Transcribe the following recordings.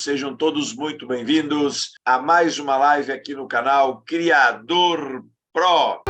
Sejam todos muito bem-vindos a mais uma live aqui no canal Criador Pro.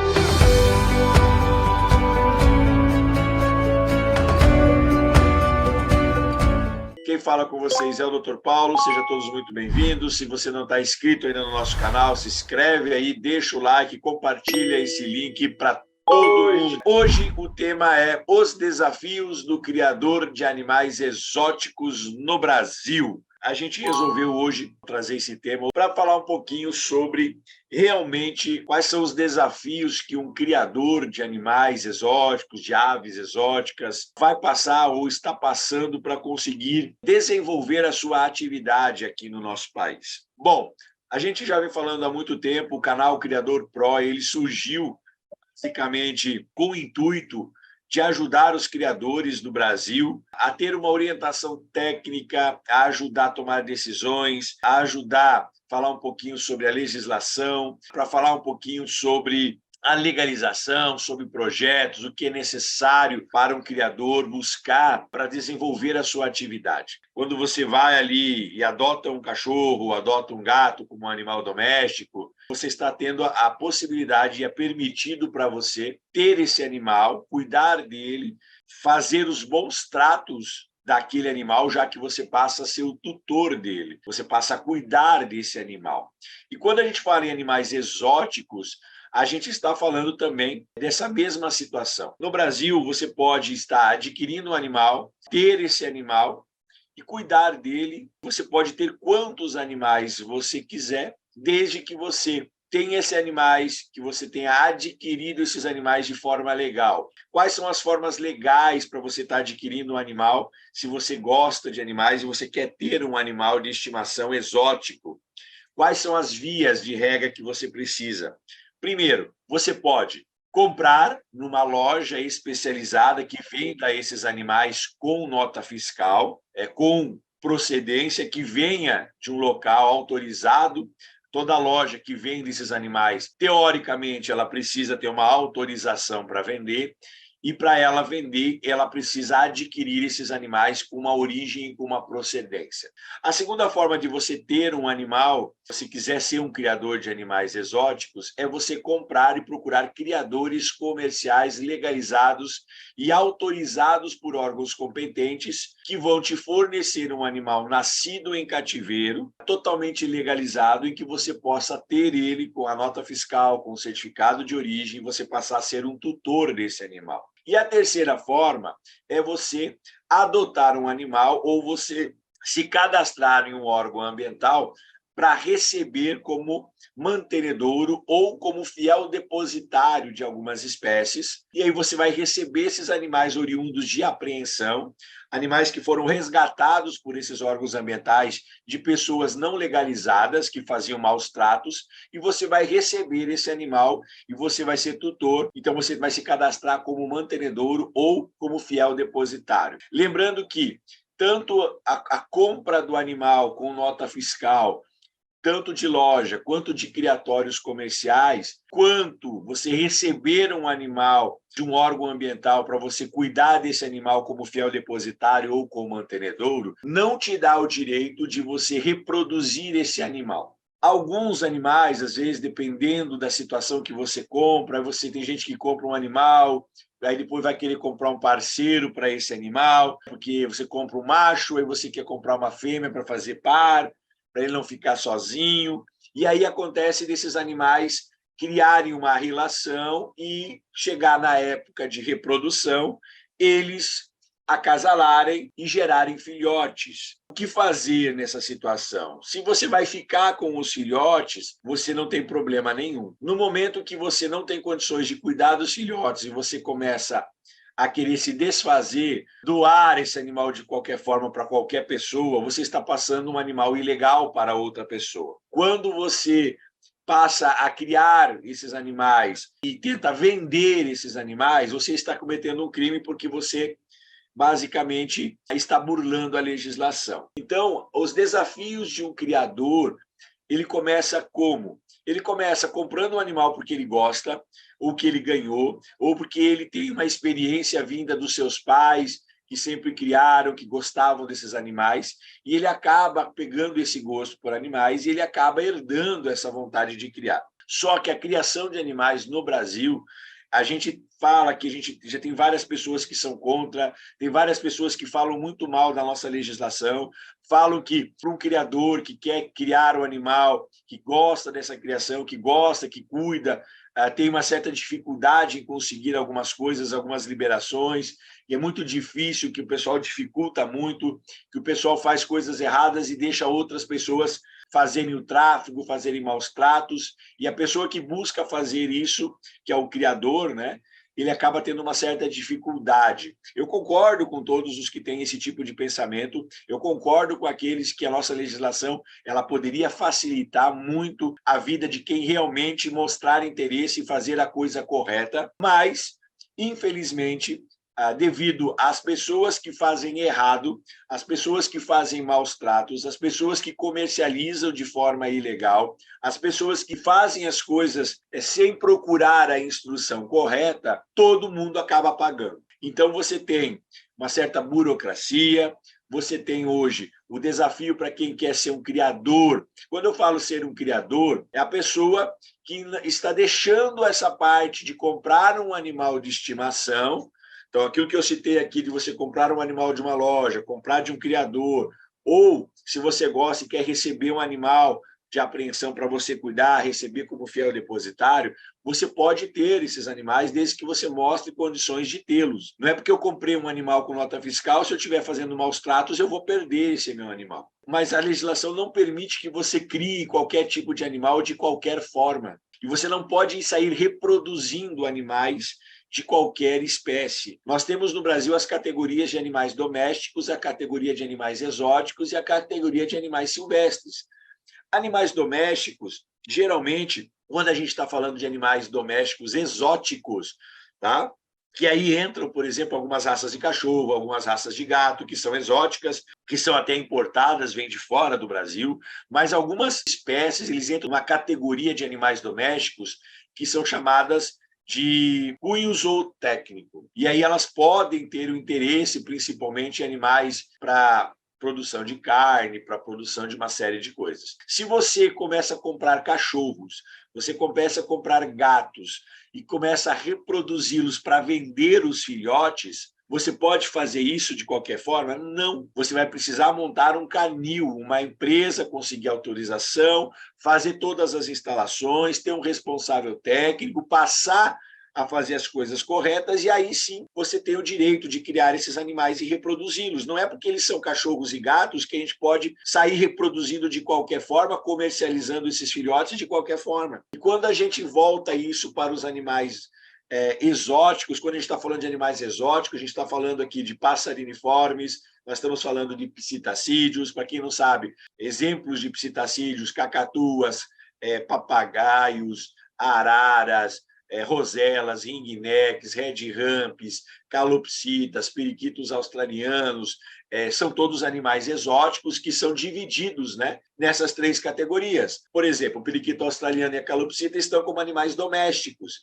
Quem fala com vocês é o Dr. Paulo, sejam todos muito bem-vindos. Se você não está inscrito ainda no nosso canal, se inscreve aí, deixa o like, compartilha esse link para todo mundo. Hoje o tema é os desafios do criador de animais exóticos no Brasil. A gente resolveu hoje trazer esse tema para falar um pouquinho sobre realmente quais são os desafios que um criador de animais exóticos, de aves exóticas, vai passar ou está passando para conseguir desenvolver a sua atividade aqui no nosso país. Bom, a gente já vem falando há muito tempo, o canal Criador Pro, ele surgiu basicamente com o intuito de ajudar os criadores do Brasil a ter uma orientação técnica, a ajudar a tomar decisões, a ajudar a falar um pouquinho sobre a legislação, para falar um pouquinho sobre a legalização, sobre projetos, o que é necessário para um criador buscar para desenvolver a sua atividade. Quando você vai ali e adota um cachorro, adota um gato como um animal doméstico, você está tendo a possibilidade e é permitido para você ter esse animal, cuidar dele, fazer os bons tratos daquele animal, já que você passa a ser o tutor dele, você passa a cuidar desse animal. E quando a gente fala em animais exóticos, a gente está falando também dessa mesma situação. No Brasil, você pode estar adquirindo um animal, ter esse animal e cuidar dele. Você pode ter quantos animais você quiser, desde que você tenha esses animais, que você tenha adquirido esses animais de forma legal. Quais são as formas legais para você estar adquirindo um animal, se você gosta de animais e você quer ter um animal de estimação exótico? Quais são as vias de regra que você precisa? Primeiro, você pode comprar numa loja especializada que venda esses animais com nota fiscal, com procedência, que venha de um local autorizado. Toda loja que vende esses animais, teoricamente, ela precisa ter uma autorização para vender, e para ela vender, ela precisa adquirir esses animais com uma origem e com uma procedência. A segunda forma de você ter um animal, se quiser ser um criador de animais exóticos, é você comprar e procurar criadores comerciais legalizados e autorizados por órgãos competentes que vão te fornecer um animal nascido em cativeiro, totalmente legalizado, e que você possa ter ele com a nota fiscal, com o certificado de origem, você passar a ser um tutor desse animal. E a terceira forma é você adotar um animal ou você se cadastrar em um órgão ambiental para receber como mantenedouro ou como fiel depositário de algumas espécies. E aí você vai receber esses animais oriundos de apreensão, animais que foram resgatados por esses órgãos ambientais de pessoas não legalizadas que faziam maus tratos, e você vai receber esse animal e você vai ser tutor. Então você vai se cadastrar como mantenedouro ou como fiel depositário. Lembrando que tanto a compra do animal com nota fiscal, tanto de loja quanto de criatórios comerciais, quanto você receber um animal de um órgão ambiental para você cuidar desse animal como fiel depositário ou como mantenedouro, não te dá o direito de você reproduzir esse animal. Alguns animais, às vezes, dependendo da situação que você compra, você tem gente que compra um animal, aí depois vai querer comprar um parceiro para esse animal, porque você compra um macho, aí você quer comprar uma fêmea para fazer par, para ele não ficar sozinho. E aí acontece desses animais criarem uma relação e chegar na época de reprodução, eles acasalarem e gerarem filhotes. O que fazer nessa situação? Se você vai ficar com os filhotes, você não tem problema nenhum. No momento que você não tem condições de cuidar dos filhotes e você começa a querer se desfazer, doar esse animal de qualquer forma para qualquer pessoa, você está passando um animal ilegal para outra pessoa. Quando você passa a criar esses animais e tenta vender esses animais, você está cometendo um crime, porque você basicamente está burlando a legislação. Então, os desafios de um criador, ele começa como? Ele começa comprando um animal porque ele gosta, ou que ele ganhou, ou porque ele tem uma experiência vinda dos seus pais, que sempre criaram, que gostavam desses animais, e ele acaba pegando esse gosto por animais e ele acaba herdando essa vontade de criar. Só que a criação de animais no Brasil, a gente fala que a gente já tem várias pessoas que são contra, tem várias pessoas que falam muito mal da nossa legislação, falam que para um criador que quer criar o animal, que gosta dessa criação, que gosta, que cuida, tem uma certa dificuldade em conseguir algumas coisas, algumas liberações, e é muito difícil, que o pessoal dificulta muito, que o pessoal faz coisas erradas e deixa outras pessoas fazerem o tráfego, fazerem maus tratos, e a pessoa que busca fazer isso, que é o criador, né, ele acaba tendo uma certa dificuldade. Eu concordo com todos os que têm esse tipo de pensamento, eu concordo com aqueles que a nossa legislação ela poderia facilitar muito a vida de quem realmente mostrar interesse em fazer a coisa correta, mas, infelizmente, devido às pessoas que fazem errado, às pessoas que fazem maus tratos, às pessoas que comercializam de forma ilegal, às pessoas que fazem as coisas sem procurar a instrução correta, todo mundo acaba pagando. Então, você tem uma certa burocracia, você tem hoje o desafio para quem quer ser um criador. Quando eu falo ser um criador, é a pessoa que está deixando essa parte de comprar um animal de estimação. Então, aquilo que eu citei aqui de você comprar um animal de uma loja, comprar de um criador, ou, se você gosta e quer receber um animal de apreensão para você cuidar, receber como fiel depositário, você pode ter esses animais desde que você mostre condições de tê-los. Não é porque eu comprei um animal com nota fiscal, se eu estiver fazendo maus tratos, eu vou perder esse meu animal. Mas a legislação não permite que você crie qualquer tipo de animal de qualquer forma. E você não pode sair reproduzindo animais de qualquer espécie. Nós temos no Brasil as categorias de animais domésticos, a categoria de animais exóticos e a categoria de animais silvestres. Animais domésticos, geralmente, quando a gente está falando de animais domésticos exóticos, tá? Que aí entram, por exemplo, algumas raças de cachorro, algumas raças de gato, que são exóticas, que são até importadas, vêm de fora do Brasil, mas algumas espécies eles entram numa categoria de animais domésticos que são chamadas de cunho zootécnico. E aí elas podem ter o interesse, principalmente, em animais para produção de carne, para produção de uma série de coisas. Se você começa a comprar cachorros, você começa a comprar gatos e começa a reproduzi-los para vender os filhotes, você pode fazer isso de qualquer forma? Não. Você vai precisar montar um canil, uma empresa conseguir autorização, fazer todas as instalações, ter um responsável técnico, passar a fazer as coisas corretas, e aí sim você tem o direito de criar esses animais e reproduzi-los. Não é porque eles são cachorros e gatos que a gente pode sair reproduzindo de qualquer forma, comercializando esses filhotes de qualquer forma. E quando a gente volta isso para os animais exóticos, quando a gente está falando de animais exóticos, a gente está falando aqui de passariniformes, nós estamos falando de psitacídeos, para quem não sabe, exemplos de psitacídeos, cacatuas, papagaios, araras, roselas, ringnecs, red-ramps, calopsitas, periquitos australianos, são todos animais exóticos que são divididos, né, nessas três categorias. Por exemplo, o periquito australiano e a calopsita estão como animais domésticos.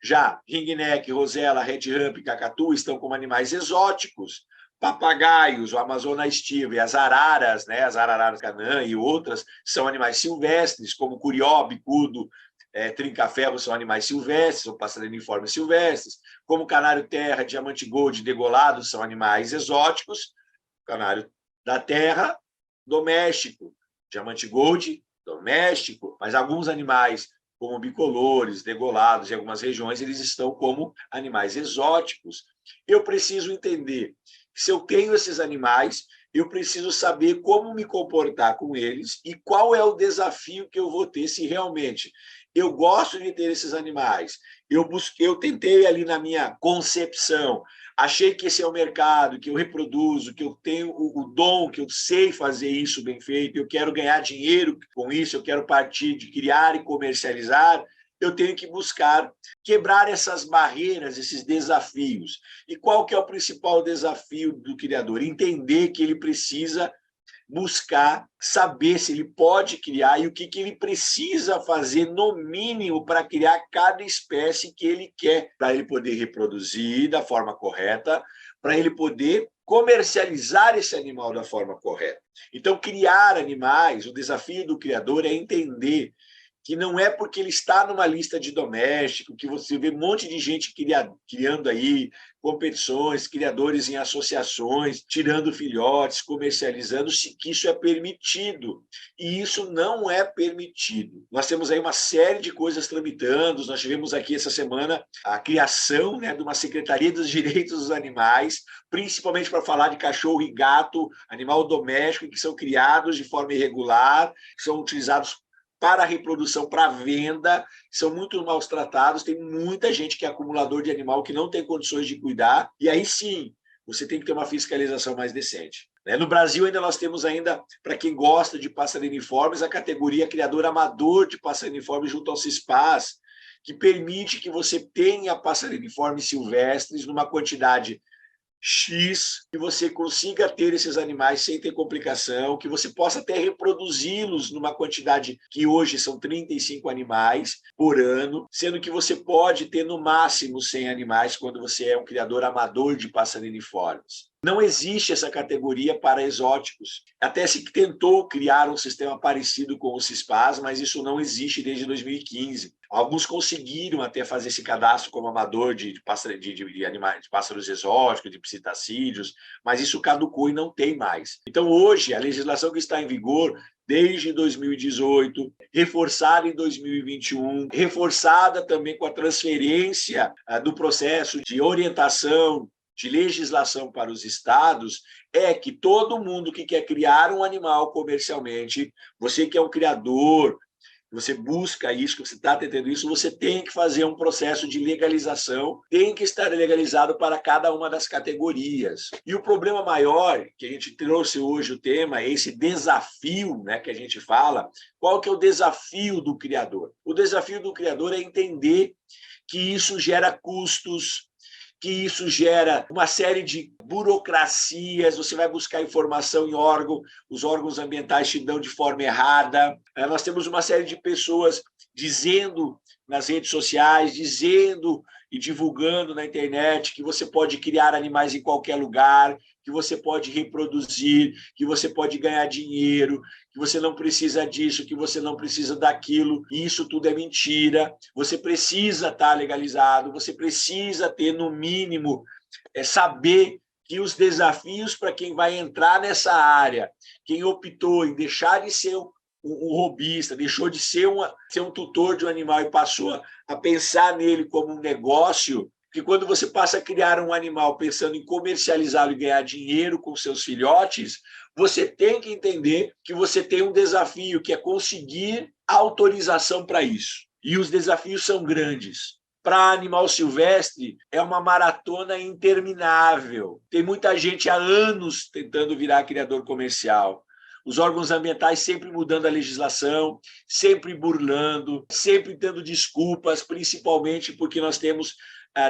Já ringneck, rosela, red-ramp e cacatu estão como animais exóticos. Papagaios, o Amazonas estiva e as araras, né, as araras canã e outras, são animais silvestres, como curió, bicudo, trinca-ferro são animais silvestres, ou passarinhos silvestres, como canário-terra, diamante-gold, degolado são animais exóticos, canário da terra, doméstico, diamante-gold, doméstico, mas alguns animais, como bicolores, degolados, em algumas regiões, eles estão como animais exóticos. Eu preciso entender que se eu tenho esses animais, eu preciso saber como me comportar com eles e qual é o desafio que eu vou ter se realmente eu gosto de ter esses animais. Eu tentei ali na minha concepção, achei que esse é o mercado, que eu reproduzo, que eu tenho o dom, que eu sei fazer isso bem feito, eu quero ganhar dinheiro com isso, eu quero partir de criar e comercializar, eu tenho que buscar quebrar essas barreiras, esses desafios. E qual que é o principal desafio do criador? Entender que ele precisa buscar saber se ele pode criar e o que ele precisa fazer, no mínimo, para criar cada espécie que ele quer, para ele poder reproduzir da forma correta, para ele poder comercializar esse animal da forma correta. Então, criar animais, o desafio do criador é entender que não é porque ele está numa lista de doméstico, que você vê um monte de gente criando aí competições, criadores em associações, tirando filhotes, comercializando, que isso é permitido. E isso não é permitido. Nós temos aí uma série de coisas tramitando, nós tivemos aqui essa semana a criação, né, de uma Secretaria dos Direitos dos Animais, principalmente para falar de cachorro e gato, animal doméstico, que são criados de forma irregular, que são utilizados para a reprodução, para venda, são muito mal tratados, tem muita gente que é acumulador de animal que não tem condições de cuidar, e aí sim, você tem que ter uma fiscalização mais decente. No Brasil, ainda nós temos ainda, para quem gosta de passarinhos, a categoria criador amador de passarinhos junto ao CISPAS, que permite que você tenha passarinhos silvestres numa quantidade X, que você consiga ter esses animais sem ter complicação, que você possa até reproduzi-los numa quantidade que hoje são 35 animais por ano, sendo que você pode ter no máximo 100 animais quando você é um criador amador de passarinhos. Não existe essa categoria para exóticos. Até se tentou criar um sistema parecido com o CISPAS, mas isso não existe desde 2015. Alguns conseguiram até fazer esse cadastro como amador de animais, de pássaros exóticos, de psitacídeos, mas isso caducou e não tem mais. Então, hoje, a legislação que está em vigor desde 2018, reforçada em 2021, reforçada também com a transferência do processo de orientação de legislação para os estados, é que todo mundo que quer criar um animal comercialmente, você que é um criador, você busca isso, que você está tentando isso, você tem que fazer um processo de legalização, tem que estar legalizado para cada uma das categorias. E o problema maior, que a gente trouxe hoje o tema, é esse desafio, né, que a gente fala. Qual que é o desafio do criador? O desafio do criador é entender que isso gera custos, que isso gera uma série de burocracias, você vai buscar informação em órgão, os órgãos ambientais te dão de forma errada. Nós temos uma série de pessoas dizendo nas redes sociais, dizendo e divulgando na internet que você pode criar animais em qualquer lugar, que você pode reproduzir, que você pode ganhar dinheiro, que você não precisa disso, que você não precisa daquilo, e isso tudo é mentira. Você precisa estar legalizado, você precisa ter, no mínimo, saber que os desafios para quem vai entrar nessa área, quem optou em deixar de ser um hobbyista, deixou de ser um tutor de um animal e passou a pensar nele como um negócio, que quando você passa a criar um animal pensando em comercializá-lo e ganhar dinheiro com seus filhotes, você tem que entender que você tem um desafio, que é conseguir autorização para isso. E os desafios são grandes. Para animal silvestre, é uma maratona interminável. Tem muita gente há anos tentando virar criador comercial. Os órgãos ambientais sempre mudando a legislação, sempre burlando, sempre dando desculpas, principalmente porque nós temos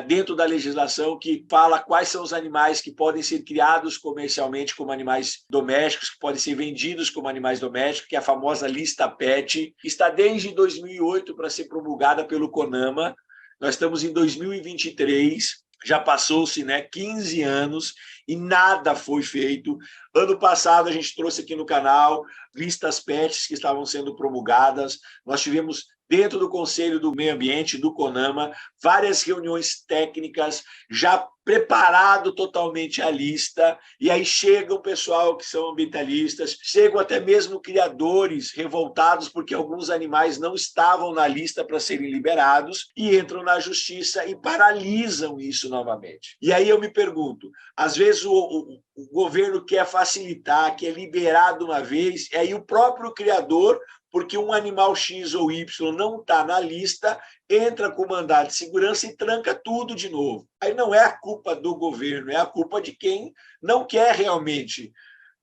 dentro da legislação que fala quais são os animais que podem ser criados comercialmente como animais domésticos, que podem ser vendidos como animais domésticos, que é a famosa lista PET, que está desde 2008 para ser promulgada pelo CONAMA. Nós estamos em 2023, já passou-se 15 anos e nada foi feito. Ano passado, a gente trouxe aqui no canal listas PETs que estavam sendo promulgadas. Nós tivemos, dentro do Conselho do Meio Ambiente, do CONAMA, várias reuniões técnicas, já preparado totalmente a lista, e aí chega o pessoal que são ambientalistas, chegam até mesmo criadores revoltados porque alguns animais não estavam na lista para serem liberados, e entram na justiça e paralisam isso novamente. E aí eu me pergunto, às vezes o governo quer facilitar, quer liberar de uma vez, e aí o próprio criador, porque um animal X ou Y não está na lista, entra com mandado de segurança e tranca tudo de novo. Aí não é a culpa do governo, é a culpa de quem não quer realmente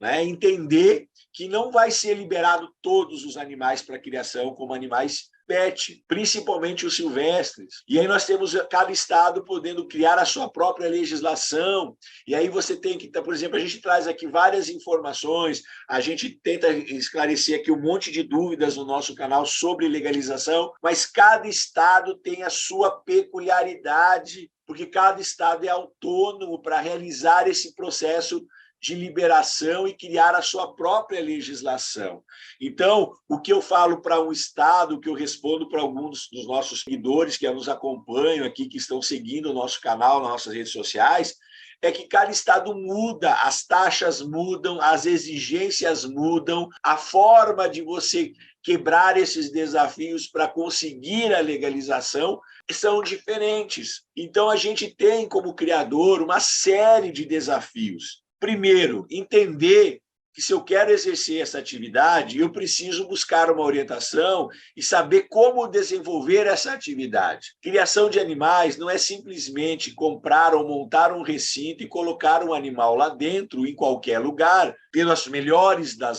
entender que não vai ser liberado todos os animais para criação como animais PET, principalmente os silvestres. E aí nós temos cada estado podendo criar a sua própria legislação. E aí você tem que, por exemplo, a gente traz aqui várias informações, a gente tenta esclarecer aqui um monte de dúvidas no nosso canal sobre legalização, mas cada estado tem a sua peculiaridade porque cada estado é autônomo para realizar esse processo de liberação e criar a sua própria legislação. Então, o que eu falo para um estado, o que eu respondo para alguns dos nossos seguidores que nos acompanham aqui, que estão seguindo o nosso canal, nas nossas redes sociais, é que cada estado muda, as taxas mudam, as exigências mudam, a forma de você quebrar esses desafios para conseguir a legalização são diferentes. Então, a gente tem como criador uma série de desafios. Primeiro, entender que se eu quero exercer essa atividade, eu preciso buscar uma orientação e saber como desenvolver essa atividade. Criação de animais não é simplesmente comprar ou montar um recinto e colocar um animal lá dentro, em qualquer lugar, pelas melhores da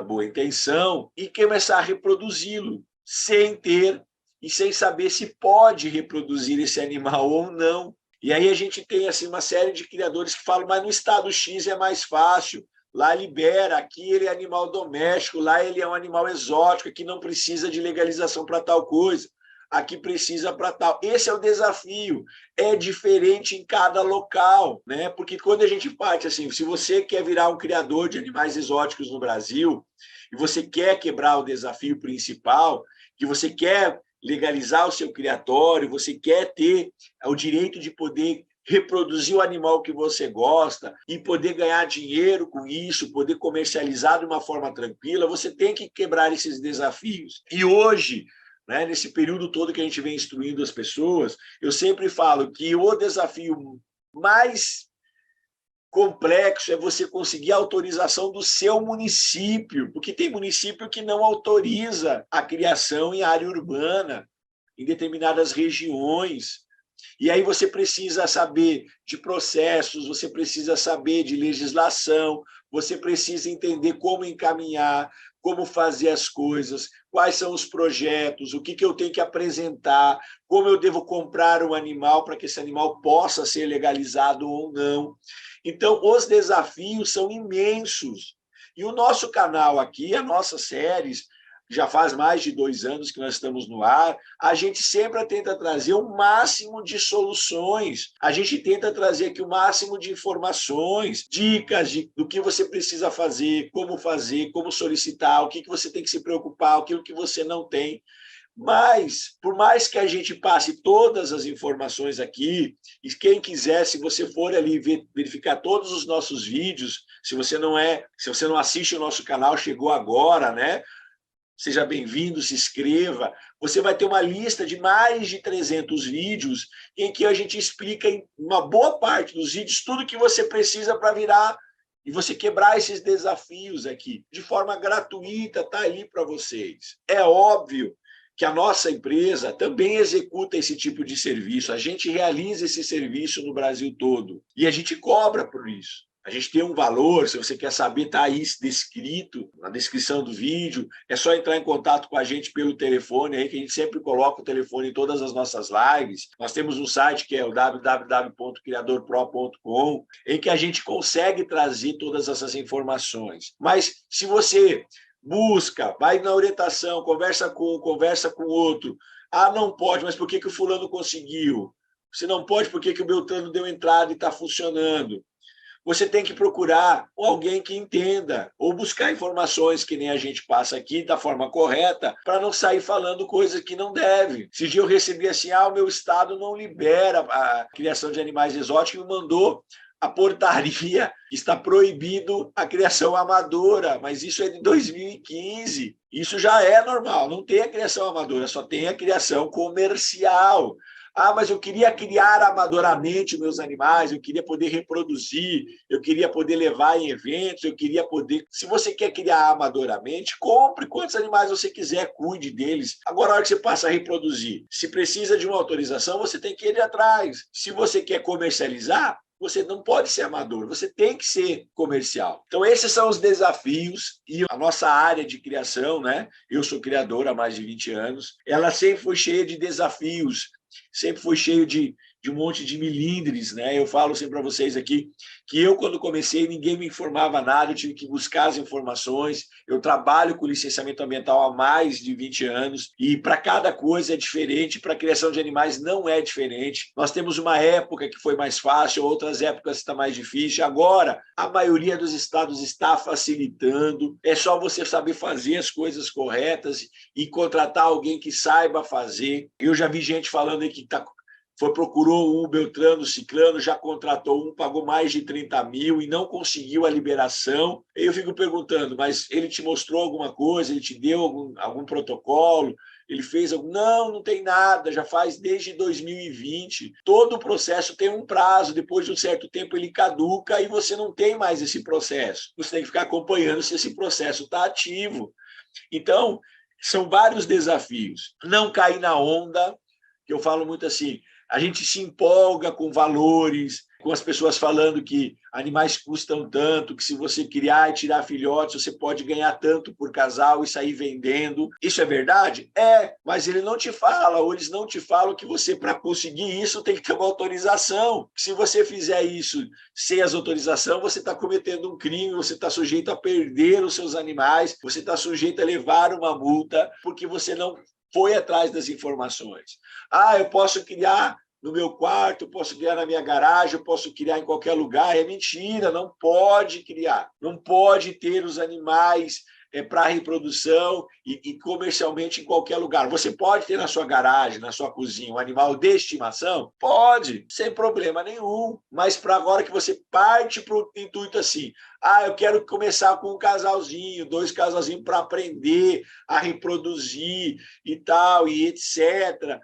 boa intenção, e começar a reproduzi-lo, sem ter e sem saber se pode reproduzir esse animal ou não. E aí a gente tem assim, uma série de criadores que falam, mas no estado X é mais fácil, lá libera, aqui ele é animal doméstico, lá ele é um animal exótico, aqui não precisa de legalização para tal coisa, aqui precisa para tal. Esse é o desafio, é diferente em cada local, né? Porque quando a gente parte assim, se você quer virar um criador de animais exóticos no Brasil, e você quer quebrar o desafio principal, que você quer legalizar o seu criatório, você quer ter o direito de poder reproduzir o animal que você gosta e poder ganhar dinheiro com isso, poder comercializar de uma forma tranquila, você tem que quebrar esses desafios. E hoje, né, nesse período todo que a gente vem instruindo as pessoas, eu sempre falo que o desafio mais complexo é você conseguir a autorização do seu município, porque tem município que não autoriza a criação em área urbana, em determinadas regiões. E aí você precisa saber de processos, você precisa saber de legislação, você precisa entender como encaminhar, como fazer as coisas, quais são os projetos, o que eu tenho que apresentar, como eu devo comprar um animal para que esse animal possa ser legalizado ou não. Então, os desafios são imensos. E o nosso canal aqui, as nossas séries, já faz mais de 2 anos que nós estamos no ar, a gente sempre tenta trazer o máximo de soluções, a gente tenta trazer aqui o máximo de informações, dicas do que você precisa fazer, como solicitar, o que você tem que se preocupar, aquilo que você não tem. Mas, por mais que a gente passe todas as informações aqui, e quem quiser, se você for ali verificar todos os nossos vídeos, se você não assiste o nosso canal, chegou agora, né? Seja bem-vindo, se inscreva. Você vai ter uma lista de mais de 300 vídeos em que a gente explica em uma boa parte dos vídeos tudo que você precisa para virar e você quebrar esses desafios aqui, de forma gratuita, está ali para vocês. É óbvio que a nossa empresa também executa esse tipo de serviço. A gente realiza esse serviço no Brasil todo e a gente cobra por isso. A gente tem um valor, se você quer saber, está aí descrito na descrição do vídeo. É só entrar em contato com a gente pelo telefone, aí que a gente sempre coloca o telefone em todas as nossas lives. Nós temos um site que é o www.criadorpro.com, em que a gente consegue trazer todas essas informações. Mas se você busca, vai na orientação, conversa com o outro. Ah, não pode, mas por que o fulano conseguiu? Se não pode, por que o Beltrano deu entrada e está funcionando? Você tem que procurar alguém que entenda, ou buscar informações que nem a gente passa aqui da forma correta, para não sair falando coisas que não deve. Esse dia eu recebi assim, o meu estado não libera a criação de animais exóticos e me mandou a portaria, está proibido a criação amadora, mas isso é de 2015. Isso já é normal, não tem a criação amadora, só tem a criação comercial. Ah, mas eu queria criar amadoramente meus animais, eu queria poder reproduzir, eu queria poder levar em eventos, eu queria poder... Se você quer criar amadoramente, compre quantos animais você quiser, cuide deles. Agora, a hora que você passa a reproduzir, se precisa de uma autorização, você tem que ir atrás. Se você quer comercializar, você não pode ser amador, você tem que ser comercial. Então, esses são os desafios e a nossa área de criação, né? Eu sou criador há mais de 20 anos, ela sempre foi cheia de desafios, sempre foi cheio de de um monte de milindres, né? Eu falo sempre para vocês aqui que eu, quando comecei, ninguém me informava nada, eu tive que buscar as informações. Eu trabalho com licenciamento ambiental há mais de 20 anos e para cada coisa é diferente, para a criação de animais não é diferente. Nós temos uma época que foi mais fácil, outras épocas está mais difícil. Agora, a maioria dos estados está facilitando, é só você saber fazer as coisas corretas e contratar alguém que saiba fazer. Eu já vi gente falando aí que procurou um Beltrano, Ciclano, já contratou um, pagou mais de 30 mil e não conseguiu a liberação. Eu fico perguntando, mas ele te mostrou alguma coisa, ele te deu algum protocolo, ele fez algum... Não, não tem nada, já faz desde 2020. Todo o processo tem um prazo, depois de um certo tempo ele caduca e você não tem mais esse processo. Você tem que ficar acompanhando se esse processo está ativo. Então, são vários desafios. Não cair na onda, que eu falo muito assim, a gente se empolga com valores, com as pessoas falando que animais custam tanto, que se você criar e tirar filhotes, você pode ganhar tanto por casal e sair vendendo. Isso é verdade? É, mas ele não te fala, ou eles não te falam que você, para conseguir isso, tem que ter uma autorização. Se você fizer isso sem as autorizações, você está cometendo um crime, você está sujeito a perder os seus animais, você está sujeito a levar uma multa, porque você não foi atrás das informações. Eu posso criar no meu quarto, eu posso criar na minha garagem, eu posso criar em qualquer lugar. É mentira, não pode criar. Não pode ter os animais para reprodução e comercialmente em qualquer lugar. Você pode ter na sua garagem, na sua cozinha, um animal de estimação? Pode, sem problema nenhum. Mas para agora que você parte para o intuito assim, eu quero começar com um casalzinho, 2 casalzinhos para aprender a reproduzir e tal, e etc.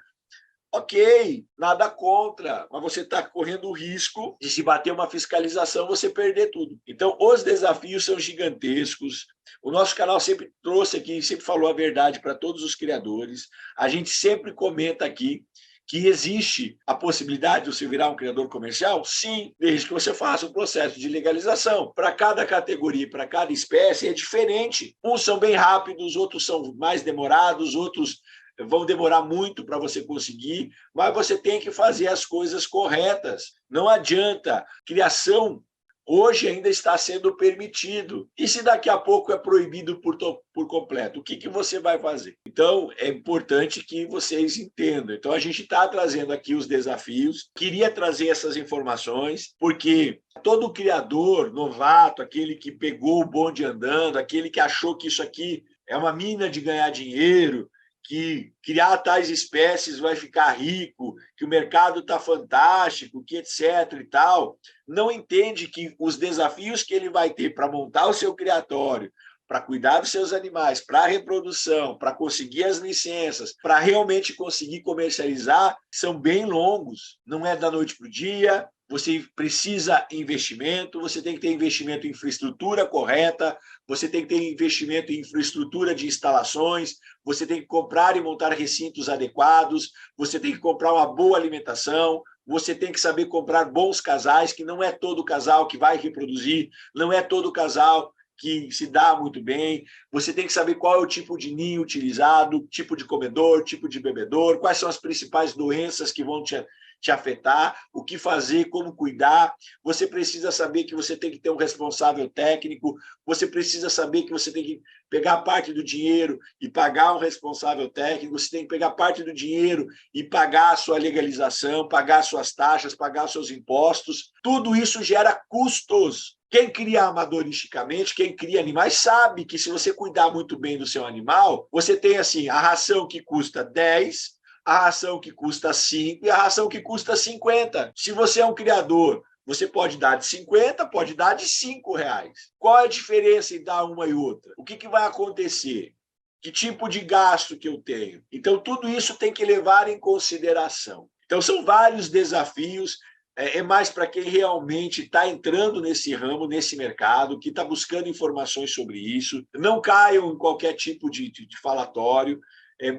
Ok, nada contra, mas você está correndo o risco de, se bater uma fiscalização, você perder tudo. Então, os desafios são gigantescos. O nosso canal sempre trouxe aqui, sempre falou a verdade para todos os criadores. A gente sempre comenta aqui que existe a possibilidade de você virar um criador comercial? Sim, desde que você faça um processo de legalização. Para cada categoria, para cada espécie, é diferente. Uns são bem rápidos, outros são mais demorados, outros vão demorar muito para você conseguir, mas você tem que fazer as coisas corretas. Não adianta. Criação hoje ainda está sendo permitido. E se daqui a pouco é proibido por completo? O que você vai fazer? Então, é importante que vocês entendam. Então, a gente está trazendo aqui os desafios. Queria trazer essas informações, porque todo criador novato, aquele que pegou o bonde andando, aquele que achou que isso aqui é uma mina de ganhar dinheiro, que criar tais espécies vai ficar rico, que o mercado está fantástico, que etc. e tal, não entende que os desafios que ele vai ter para montar o seu criatório, para cuidar dos seus animais, para a reprodução, para conseguir as licenças, para realmente conseguir comercializar, são bem longos. Não é da noite para o dia. Você precisa de investimento, você tem que ter investimento em infraestrutura correta, você tem que ter investimento em infraestrutura de instalações, você tem que comprar e montar recintos adequados, você tem que comprar uma boa alimentação, você tem que saber comprar bons casais, que não é todo casal que vai reproduzir, não é todo casal que se dá muito bem. Você tem que saber qual é o tipo de ninho utilizado, tipo de comedor, tipo de bebedor, quais são as principais doenças que vão te afetar, o que fazer, como cuidar. Você precisa saber que você tem que ter um responsável técnico, você precisa saber que você tem que pegar parte do dinheiro e pagar um responsável técnico, você tem que pegar parte do dinheiro e pagar a sua legalização, pagar suas taxas, pagar seus impostos. Tudo isso gera custos. Quem cria amadoristicamente, quem cria animais, sabe que se você cuidar muito bem do seu animal, você tem assim a ração que custa 10, a ração que custa 5 e a ração que custa 50. Se você é um criador, você pode dar de 50, pode dar de 5 reais. Qual é a diferença em dar uma e outra? O que vai acontecer? Que tipo de gasto que eu tenho? Então, tudo isso tem que levar em consideração. Então, são vários desafios. É mais para quem realmente está entrando nesse ramo, nesse mercado, que está buscando informações sobre isso. Não caiam em qualquer tipo de falatório.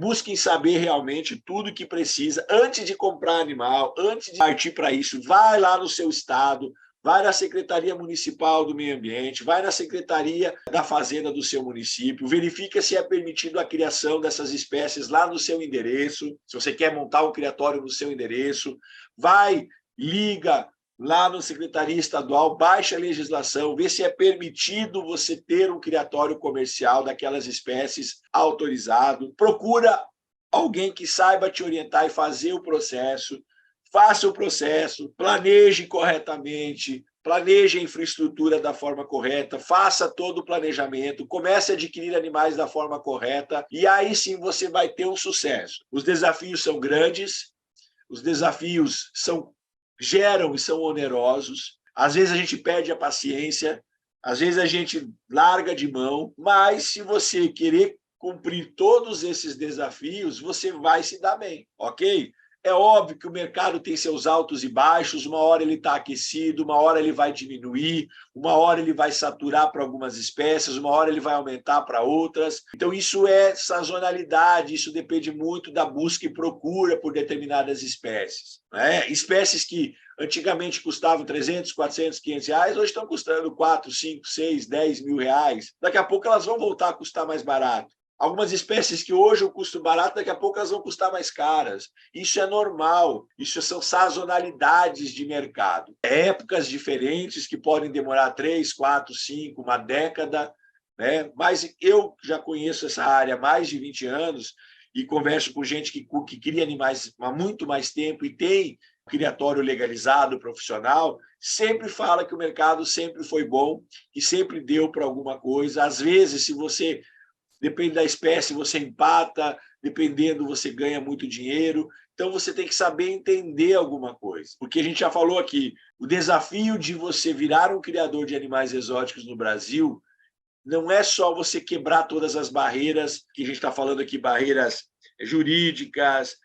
Busquem saber realmente tudo que precisa antes de comprar animal, antes de partir para isso. Vai lá no seu estado, vai na Secretaria Municipal do Meio Ambiente, vai na Secretaria da Fazenda do seu município, verifica se é permitido a criação dessas espécies lá no seu endereço, se você quer montar um criatório no seu endereço, vai, liga lá na Secretaria Estadual, baixa a legislação, vê se é permitido você ter um criatório comercial daquelas espécies autorizado, procura alguém que saiba te orientar e fazer o processo, faça o processo, planeje corretamente, planeje a infraestrutura da forma correta, faça todo o planejamento, comece a adquirir animais da forma correta e aí sim você vai ter um sucesso. Os desafios são grandes, os desafios geram e são onerosos, às vezes a gente perde a paciência, às vezes a gente larga de mão, mas se você querer cumprir todos esses desafios, você vai se dar bem, ok? É óbvio que o mercado tem seus altos e baixos, uma hora ele está aquecido, uma hora ele vai diminuir, uma hora ele vai saturar para algumas espécies, uma hora ele vai aumentar para outras. Então, isso é sazonalidade, isso depende muito da busca e procura por determinadas espécies, né? Espécies que antigamente custavam 300, 400, 500 reais, hoje estão custando 4, 5, 6, 10 mil reais. Daqui a pouco elas vão voltar a custar mais barato. Algumas espécies que hoje eu custo barato, daqui a pouco elas vão custar mais caras. Isso é normal, isso são sazonalidades de mercado. Épocas diferentes que podem demorar 3, 4, 5, uma década, né? Mas eu já conheço essa área há mais de 20 anos e converso com gente que cria animais há muito mais tempo e tem criatório legalizado, profissional, sempre fala que o mercado sempre foi bom, que sempre deu para alguma coisa. Às vezes, se você... Depende da espécie, você empata, dependendo, você ganha muito dinheiro. Então, você tem que saber entender alguma coisa. Porque a gente já falou aqui, o desafio de você virar um criador de animais exóticos no Brasil não é só você quebrar todas as barreiras, que a gente está falando aqui, barreiras jurídicas,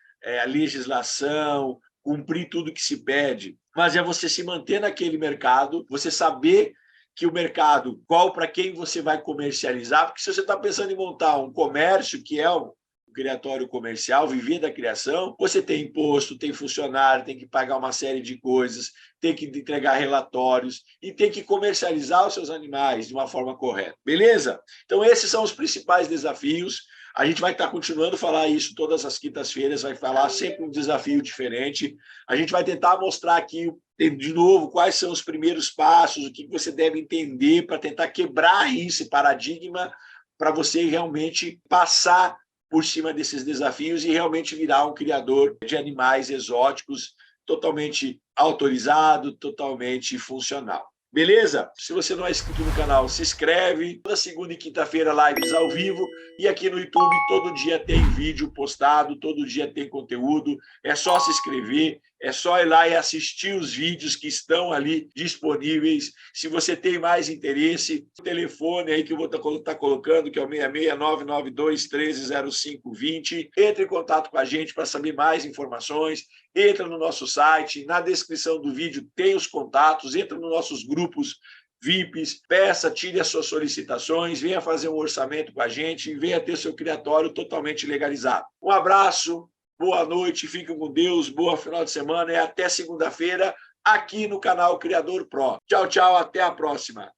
a legislação, cumprir tudo que se pede, mas é você se manter naquele mercado, você saber que o mercado, qual para quem você vai comercializar, porque se você está pensando em montar um comércio, que é um criatório comercial, viver da criação, você tem imposto, tem funcionário, tem que pagar uma série de coisas, tem que entregar relatórios e tem que comercializar os seus animais de uma forma correta. Beleza? Então, esses são os principais desafios. A gente vai estar continuando a falar isso todas as quintas-feiras, vai falar sempre um desafio diferente. A gente vai tentar mostrar aqui, de novo, quais são os primeiros passos, o que você deve entender para tentar quebrar esse paradigma para você realmente passar por cima desses desafios e realmente virar um criador de animais exóticos totalmente autorizado, totalmente funcional. Beleza? Se você não é inscrito no canal, se inscreve. Toda segunda e quinta-feira, lives ao vivo. E aqui no YouTube, todo dia tem vídeo postado, todo dia tem conteúdo. É só se inscrever, é só ir lá e assistir os vídeos que estão ali disponíveis. Se você tem mais interesse, o telefone aí que eu vou estar colocando, que é o 66-992-130520. Entre em contato com a gente para saber mais informações. Entra no nosso site, na descrição do vídeo tem os contatos, entra nos nossos grupos VIPs, peça, tire as suas solicitações, venha fazer um orçamento com a gente e venha ter seu criatório totalmente legalizado. Um abraço, boa noite, fiquem com Deus, boa final de semana e até segunda-feira aqui no canal Criador Pro. Tchau, tchau, até a próxima.